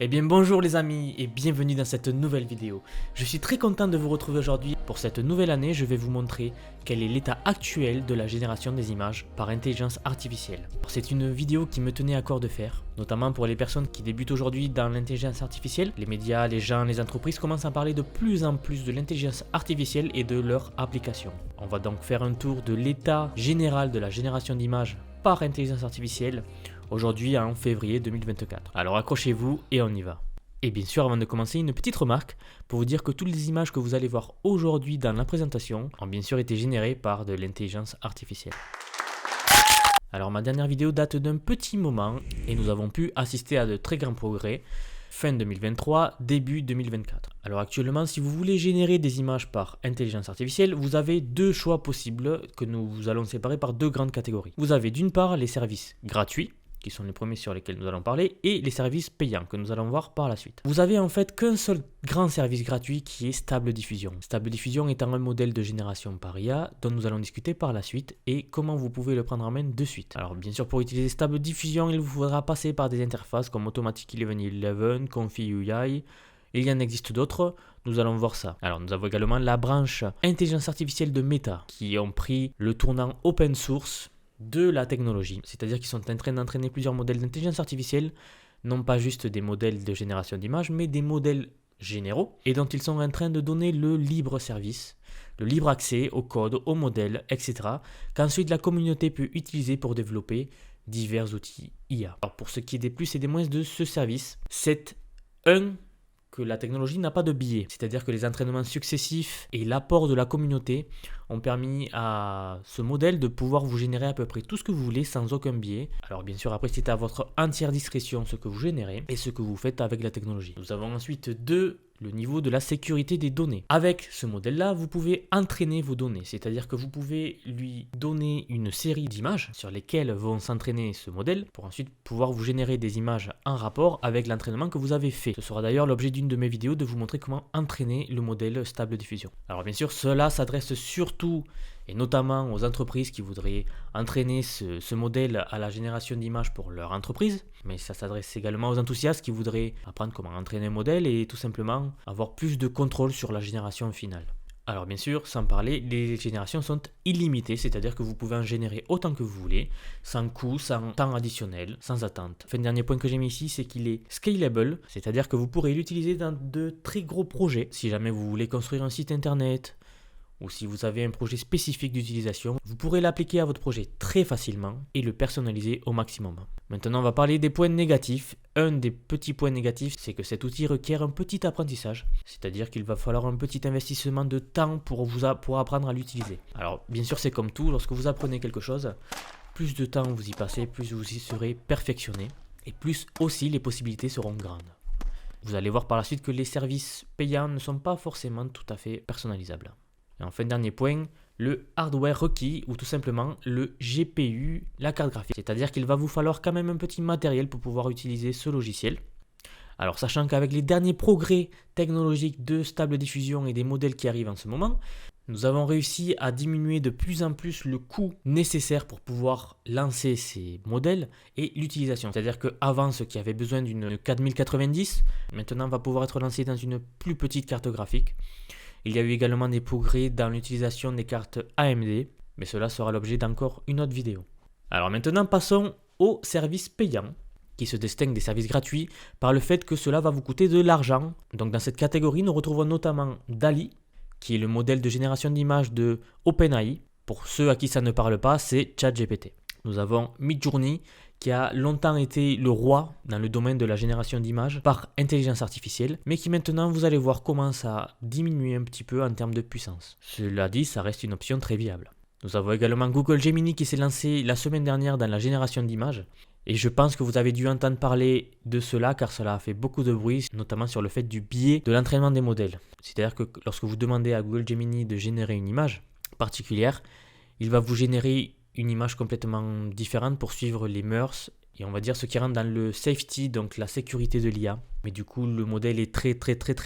Eh bien bonjour les amis et bienvenue dans cette nouvelle vidéo. Je suis très content de vous retrouver aujourd'hui. Pour cette nouvelle année, je vais vous montrer quel est l'état actuel de la génération des images par intelligence artificielle. C'est une vidéo qui me tenait à cœur de faire, notamment pour les personnes qui débutent aujourd'hui dans l'intelligence artificielle. Les médias, les gens, les entreprises commencent à parler de plus en plus de l'intelligence artificielle et de leur application. On va donc faire un tour de l'état général de la génération d'images par intelligence artificielle aujourd'hui en février 2024. Alors accrochez-vous et on y va. Et bien sûr, avant de commencer, une petite remarque pour vous dire que toutes les images que vous allez voir aujourd'hui dans la présentation ont bien sûr été générées par de l'intelligence artificielle. Alors ma dernière vidéo date d'un petit moment et nous avons pu assister à de très grands progrès fin 2023, début 2024. Alors actuellement, si vous voulez générer des images par intelligence artificielle, vous avez deux choix possibles que nous allons séparer par deux grandes catégories. Vous avez d'une part les services gratuits, qui sont les premiers sur lesquels nous allons parler, et les services payants que nous allons voir par la suite. Vous avez en fait qu'un seul grand service gratuit qui est Stable Diffusion. Stable Diffusion étant un modèle de génération par IA dont nous allons discuter par la suite et comment vous pouvez le prendre en main de suite. Alors bien sûr, pour utiliser Stable Diffusion, il vous faudra passer par des interfaces comme Automatic 11, Confi UI. Il y en existe d'autres, nous allons voir ça. Alors nous avons également la branche intelligence artificielle de Meta qui ont pris le tournant open source de la technologie, c'est-à-dire qu'ils sont en train d'entraîner plusieurs modèles d'intelligence artificielle, non pas juste des modèles de génération d'images, mais des modèles généraux, et dont ils sont en train de donner le libre service, le libre accès au code, aux modèles, etc., qu'ensuite la communauté peut utiliser pour développer divers outils IA. Alors pour ce qui est des plus et des moins de ce service, c'est que la technologie n'a pas de biais, c'est-à-dire que les entraînements successifs et l'apport de la communauté ont permis à ce modèle de pouvoir vous générer à peu près tout ce que vous voulez sans aucun biais. Alors bien sûr, après c'est à votre entière discrétion ce que vous générez et ce que vous faites avec la technologie. Nous avons ensuite le niveau de la sécurité des données. Avec ce modèle-là, vous pouvez entraîner vos données, c'est-à-dire que vous pouvez lui donner une série d'images sur lesquelles vont s'entraîner ce modèle pour ensuite pouvoir vous générer des images en rapport avec l'entraînement que vous avez fait. Ce sera d'ailleurs l'objet d'une de mes vidéos de vous montrer comment entraîner le modèle Stable Diffusion. Alors bien sûr, cela s'adresse surtout et notamment aux entreprises qui voudraient entraîner ce modèle à la génération d'images pour leur entreprise, mais ça s'adresse également aux enthousiastes qui voudraient apprendre comment entraîner un modèle et tout simplement avoir plus de contrôle sur la génération finale. Alors bien sûr, sans parler, les générations sont illimitées, c'est-à-dire que vous pouvez en générer autant que vous voulez, sans coût, sans temps additionnel, sans attente. Enfin, le dernier point que j'ai mis ici, c'est qu'il est scalable, c'est-à-dire que vous pourrez l'utiliser dans de très gros projets. Si jamais vous voulez construire un site internet, ou si vous avez un projet spécifique d'utilisation, vous pourrez l'appliquer à votre projet très facilement et le personnaliser au maximum. Maintenant, on va parler des points négatifs. Un des petits points négatifs, c'est que cet outil requiert un petit apprentissage, c'est-à-dire qu'il va falloir un petit investissement de temps pour apprendre à l'utiliser. Alors, bien sûr, c'est comme tout, lorsque vous apprenez quelque chose, plus de temps vous y passez, plus vous y serez perfectionné, et plus aussi les possibilités seront grandes. Vous allez voir par la suite que les services payants ne sont pas forcément tout à fait personnalisables. Et enfin, dernier point, le hardware requis ou tout simplement le GPU, la carte graphique. C'est-à-dire qu'il va vous falloir quand même un petit matériel pour pouvoir utiliser ce logiciel. Alors sachant qu'avec les derniers progrès technologiques de Stable Diffusion et des modèles qui arrivent en ce moment, nous avons réussi à diminuer de plus en plus le coût nécessaire pour pouvoir lancer ces modèles et l'utilisation. C'est-à-dire qu'avant, ce qui avait besoin d'une 4090, maintenant va pouvoir être lancé dans une plus petite carte graphique. Il y a eu également des progrès dans l'utilisation des cartes AMD, mais cela sera l'objet d'encore une autre vidéo. Alors maintenant, passons aux services payants, qui se distinguent des services gratuits par le fait que cela va vous coûter de l'argent. Donc dans cette catégorie, nous retrouvons notamment DALL-E, qui est le modèle de génération d'images de OpenAI. Pour ceux à qui ça ne parle pas, c'est ChatGPT. Nous avons Midjourney, qui a longtemps été le roi dans le domaine de la génération d'images par intelligence artificielle, mais qui maintenant, vous allez voir, commence à diminuer un petit peu en termes de puissance. Cela dit, ça reste une option très viable. Nous avons également Google Gemini qui s'est lancé la semaine dernière dans la génération d'images, et je pense que vous avez dû entendre parler de cela car cela a fait beaucoup de bruit, notamment sur le fait du biais de l'entraînement des modèles. C'est-à-dire que lorsque vous demandez à Google Gemini de générer une image particulière, il va vous générer une image complètement différente pour suivre les mœurs et on va dire ce qui rentre dans le safety, donc la sécurité de l'IA. Mais du coup, le modèle est très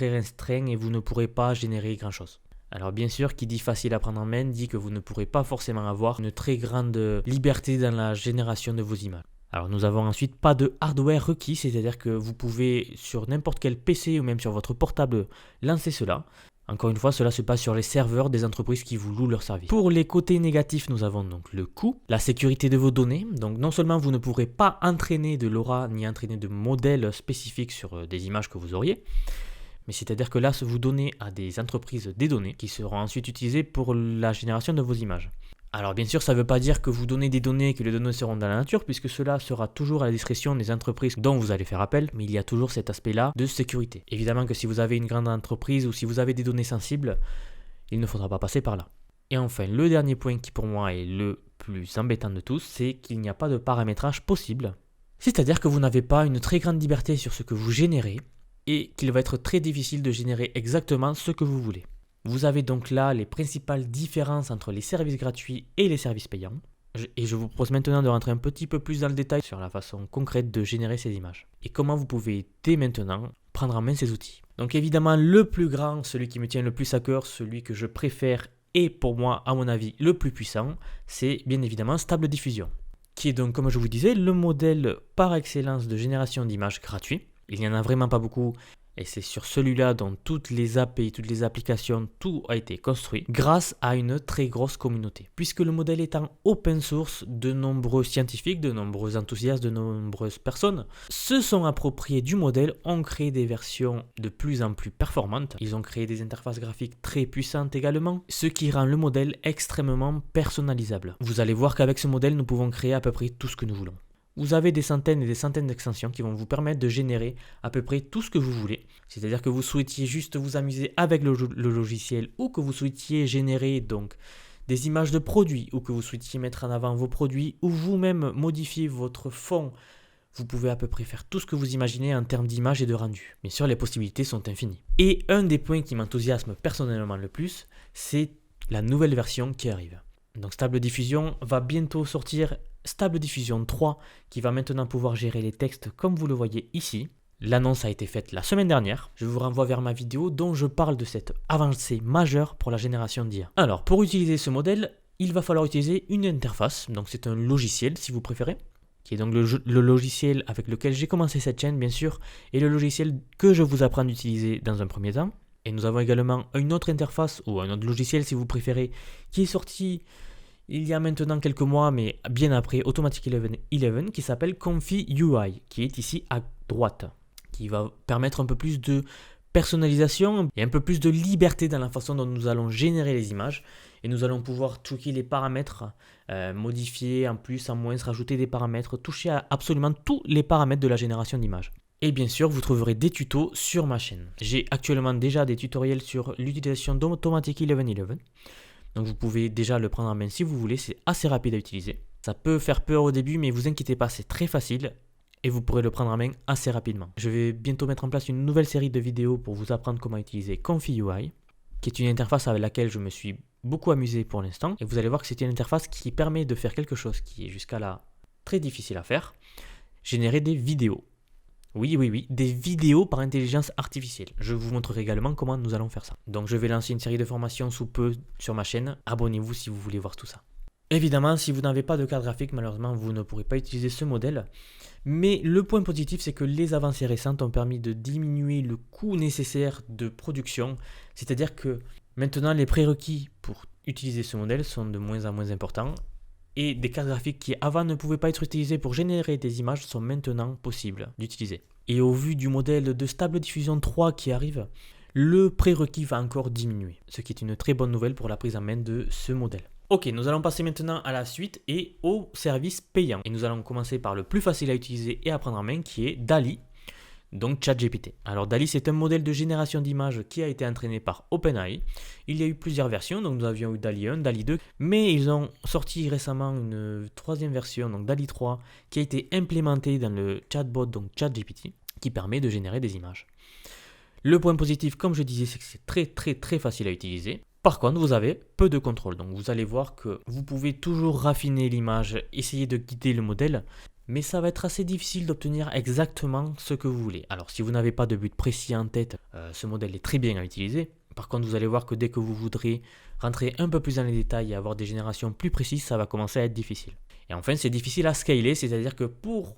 restreint et vous ne pourrez pas générer grand chose. Alors bien sûr, qui dit facile à prendre en main dit que vous ne pourrez pas forcément avoir une très grande liberté dans la génération de vos images. Alors nous avons ensuite pas de hardware requis, c'est-à-dire que vous pouvez sur n'importe quel PC ou même sur votre portable lancer cela. Encore une fois, cela se passe sur les serveurs des entreprises qui vous louent leurs services. Pour les côtés négatifs, nous avons donc le coût, la sécurité de vos données. Donc non seulement vous ne pourrez pas entraîner de LoRa ni entraîner de modèles spécifiques sur des images que vous auriez, mais c'est-à-dire que là, vous donnez à des entreprises des données qui seront ensuite utilisées pour la génération de vos images. Alors bien sûr, ça ne veut pas dire que vous donnez des données et que les données seront dans la nature, puisque cela sera toujours à la discrétion des entreprises dont vous allez faire appel, mais il y a toujours cet aspect-là de sécurité. Évidemment que si vous avez une grande entreprise ou si vous avez des données sensibles, il ne faudra pas passer par là. Et enfin, le dernier point qui pour moi est le plus embêtant de tous, c'est qu'il n'y a pas de paramétrage possible. C'est-à-dire que vous n'avez pas une très grande liberté sur ce que vous générez et qu'il va être très difficile de générer exactement ce que vous voulez. Vous avez donc là les principales différences entre les services gratuits et les services payants. Et je vous propose maintenant de rentrer un petit peu plus dans le détail sur la façon concrète de générer ces images. Et comment vous pouvez dès maintenant prendre en main ces outils. Donc évidemment le plus grand, celui qui me tient le plus à cœur, celui que je préfère et pour moi à mon avis le plus puissant, c'est bien évidemment Stable Diffusion. Qui est donc comme je vous disais le modèle par excellence de génération d'images gratuit. Il n'y en a vraiment pas beaucoup. Et c'est sur celui-là dont toutes les API, toutes les applications, tout a été construit grâce à une très grosse communauté. Puisque le modèle est en open source, de nombreux scientifiques, de nombreux enthousiastes, de nombreuses personnes se sont appropriés du modèle, ont créé des versions de plus en plus performantes. Ils ont créé des interfaces graphiques très puissantes également, ce qui rend le modèle extrêmement personnalisable. Vous allez voir qu'avec ce modèle, nous pouvons créer à peu près tout ce que nous voulons. Vous avez des centaines et des centaines d'extensions qui vont vous permettre de générer à peu près tout ce que vous voulez. C'est-à-dire que vous souhaitiez juste vous amuser avec le logiciel ou que vous souhaitiez générer donc des images de produits ou que vous souhaitiez mettre en avant vos produits ou vous-même modifier votre fond. Vous pouvez à peu près faire tout ce que vous imaginez en termes d'image et de rendu. Bien sûr, les possibilités sont infinies. Et un des points qui m'enthousiasme personnellement le plus, c'est la nouvelle version qui arrive. Donc Stable Diffusion va bientôt sortir Stable Diffusion 3 qui va maintenant pouvoir gérer les textes comme vous le voyez ici. L'annonce a été faite la semaine dernière. Je vous renvoie vers ma vidéo dont je parle de cette avancée majeure pour la génération d'IA. Alors pour utiliser ce modèle, il va falloir utiliser une interface. Donc c'est un logiciel si vous préférez, qui est donc le logiciel avec lequel j'ai commencé cette chaîne bien sûr, et le logiciel que je vous apprends à utiliser dans un premier temps. Et nous avons également une autre interface ou un autre logiciel si vous préférez, qui est sorti il y a maintenant quelques mois, mais bien après Automatic 11, qui s'appelle Comfy UI, qui est ici à droite, qui va permettre un peu plus de personnalisation et un peu plus de liberté dans la façon dont nous allons générer les images. Et nous allons pouvoir tweaker les paramètres, modifier en plus, en moins, rajouter des paramètres, toucher à absolument tous les paramètres de la génération d'images. Et bien sûr, vous trouverez des tutos sur ma chaîne. J'ai actuellement déjà des tutoriels sur l'utilisation d'Automatic 11. Donc vous pouvez déjà le prendre en main si vous voulez, c'est assez rapide à utiliser. Ça peut faire peur au début, mais vous inquiétez pas, c'est très facile et vous pourrez le prendre en main assez rapidement. Je vais bientôt mettre en place une nouvelle série de vidéos pour vous apprendre comment utiliser Comfy UI, qui est une interface avec laquelle je me suis beaucoup amusé pour l'instant. Et vous allez voir que c'est une interface qui permet de faire quelque chose qui est jusqu'à là très difficile à faire, générer des vidéos. Oui, des vidéos par intelligence artificielle. Je vous montrerai également comment nous allons faire ça. Donc je vais lancer une série de formations sous peu sur ma chaîne. Abonnez-vous si vous voulez voir tout ça. Évidemment, si vous n'avez pas de carte graphique, malheureusement, vous ne pourrez pas utiliser ce modèle. Mais le point positif, c'est que les avancées récentes ont permis de diminuer le coût nécessaire de production. C'est-à-dire que maintenant, les prérequis pour utiliser ce modèle sont de moins en moins importants. Et des cartes graphiques qui avant ne pouvaient pas être utilisées pour générer des images sont maintenant possibles d'utiliser. Et au vu du modèle de Stable Diffusion 3 qui arrive, le prérequis va encore diminuer, ce qui est une très bonne nouvelle pour la prise en main de ce modèle. Ok, nous allons passer maintenant à la suite et au service payant. Et nous allons commencer par le plus facile à utiliser et à prendre en main qui est DALL-E, donc ChatGPT. Alors DALL-E, c'est un modèle de génération d'images qui a été entraîné par OpenAI. Il y a eu plusieurs versions, donc nous avions eu DALL-E 1, DALL-E 2, mais ils ont sorti récemment une troisième version, donc DALL-E 3, qui a été implémentée dans le chatbot, donc ChatGPT, qui permet de générer des images. Le point positif, comme je disais, c'est que c'est très facile à utiliser. Par contre, vous avez peu de contrôle, donc vous allez voir que vous pouvez toujours raffiner l'image, essayer de guider le modèle, mais ça va être assez difficile d'obtenir exactement ce que vous voulez. Alors si vous n'avez pas de but précis en tête, ce modèle est très bien à utiliser. Par contre, vous allez voir que dès que vous voudrez rentrer un peu plus dans les détails et avoir des générations plus précises, ça va commencer à être difficile. Et enfin, c'est difficile à scaler, c'est-à-dire que pour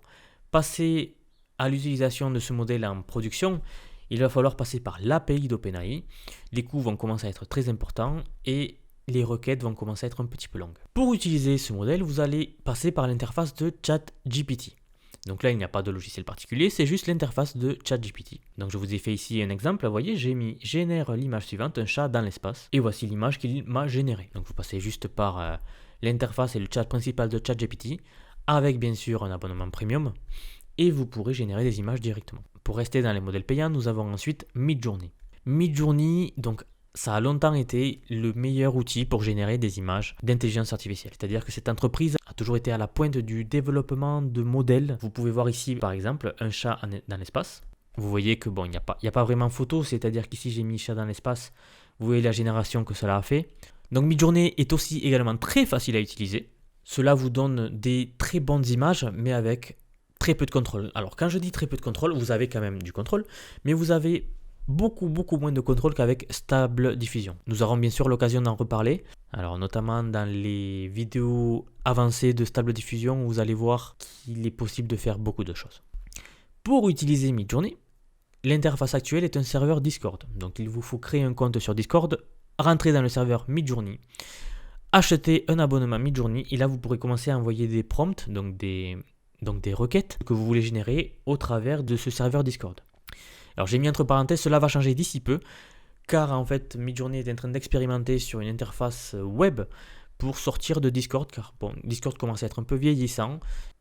passer à l'utilisation de ce modèle en production, il va falloir passer par l'API d'OpenAI. Les coûts vont commencer à être très importants et les requêtes vont commencer à être un petit peu longues. Pour utiliser ce modèle, vous allez passer par l'interface de ChatGPT. Donc là, il n'y a pas de logiciel particulier, c'est juste l'interface de ChatGPT. Donc je vous ai fait ici un exemple, vous voyez, j'ai mis génère l'image suivante, un chat dans l'espace, et voici l'image qu'il m'a générée. Donc vous passez juste par l'interface et le chat principal de ChatGPT, avec bien sûr un abonnement premium, et vous pourrez générer des images directement. Pour rester dans les modèles payants, nous avons ensuite Midjourney. Midjourney, donc ça a longtemps été le meilleur outil pour générer des images d'intelligence artificielle. C'est-à-dire que cette entreprise a toujours été à la pointe du développement de modèles. Vous pouvez voir ici, par exemple, un chat dans l'espace. Vous voyez que bon, il n'y a pas vraiment photo, c'est-à-dire qu'ici j'ai mis chat dans l'espace. Vous voyez la génération que cela a fait. Donc Midjourney est aussi également très facile à utiliser. Cela vous donne des très bonnes images, mais avec très peu de contrôle. Alors quand je dis très peu de contrôle, vous avez quand même du contrôle, mais vous avez beaucoup moins de contrôle qu'avec Stable Diffusion. Nous aurons bien sûr l'occasion d'en reparler. Alors notamment dans les vidéos avancées de Stable Diffusion, vous allez voir qu'il est possible de faire beaucoup de choses. Pour utiliser Midjourney, l'interface actuelle est un serveur Discord. Donc il vous faut créer un compte sur Discord, rentrer dans le serveur Midjourney, acheter un abonnement Midjourney et là vous pourrez commencer à envoyer des prompts, donc des requêtes que vous voulez générer au travers de ce serveur Discord. Alors j'ai mis entre parenthèses, cela va changer d'ici peu, car en fait Midjourney est en train d'expérimenter sur une interface web pour sortir de Discord, car bon, Discord commence à être un peu vieillissant.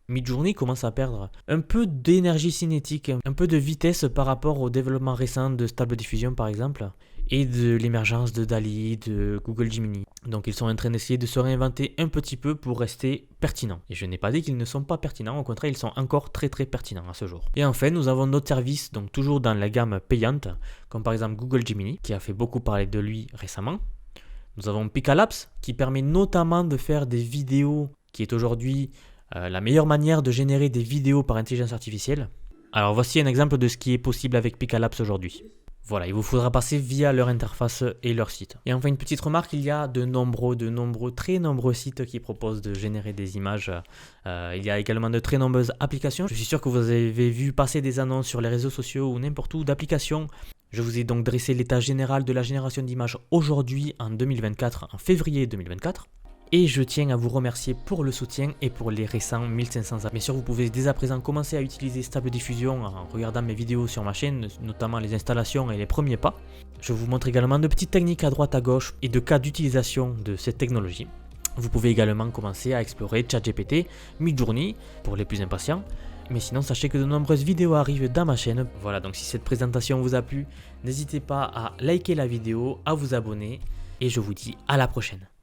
Midjourney commence à perdre un peu d'énergie cinétique, un peu de vitesse par rapport au développement récent de Stable Diffusion par exemple, et de l'émergence de DALL-E, de Google Gemini. Donc ils sont en train d'essayer de se réinventer un petit peu pour rester pertinents. Et je n'ai pas dit qu'ils ne sont pas pertinents, au contraire ils sont encore très pertinents à ce jour. Et enfin nous avons d'autres services, donc toujours dans la gamme payante, comme par exemple Google Gemini, qui a fait beaucoup parler de lui récemment. Nous avons Picalabs, qui permet notamment de faire des vidéos, qui est aujourd'hui la meilleure manière de générer des vidéos par intelligence artificielle. Alors voici un exemple de ce qui est possible avec Picalabs aujourd'hui. Voilà, il vous faudra passer via leur interface et leur site. Et enfin une petite remarque, il y a très nombreux sites qui proposent de générer des images. Il y a également de très nombreuses applications. Je suis sûr que vous avez vu passer des annonces sur les réseaux sociaux ou n'importe où d'applications. Je vous ai donc dressé l'état général de la génération d'images aujourd'hui en 2024, en février 2024. Et je tiens à vous remercier pour le soutien et pour les récents 1500 abonnés. Bien sûr, vous pouvez dès à présent commencer à utiliser Stable Diffusion en regardant mes vidéos sur ma chaîne, notamment les installations et les premiers pas. Je vous montre également de petites techniques à droite à gauche et de cas d'utilisation de cette technologie. Vous pouvez également commencer à explorer ChatGPT, Midjourney pour les plus impatients. Mais sinon, sachez que de nombreuses vidéos arrivent dans ma chaîne. Voilà, donc si cette présentation vous a plu, n'hésitez pas à liker la vidéo, à vous abonner et je vous dis à la prochaine.